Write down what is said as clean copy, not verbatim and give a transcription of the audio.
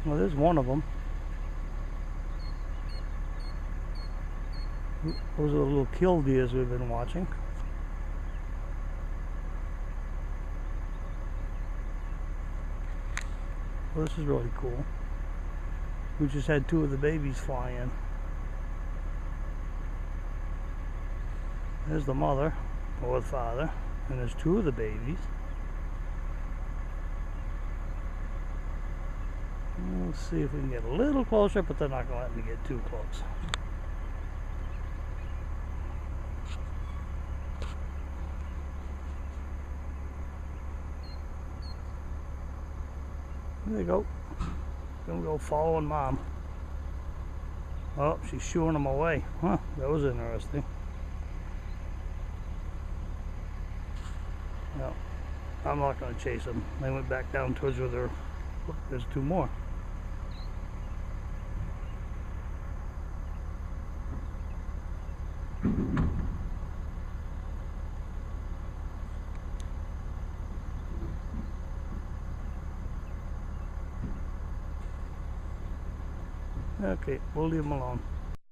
Well, there's one of them. Those are the little killdeers we've been watching. Well, this is really cool. We just had two of the babies fly in. There's the mother, or the father, and there's two of the babies. Let's see if we can get a little closer, but they're not going to let me get too close. There they go. Gonna go following Mom. Oh, she's shooing them away. Huh, that was interesting. No, I'm not gonna chase them. They went back down towards where they're... Look, there's two more. Okay, we'll leave them alone.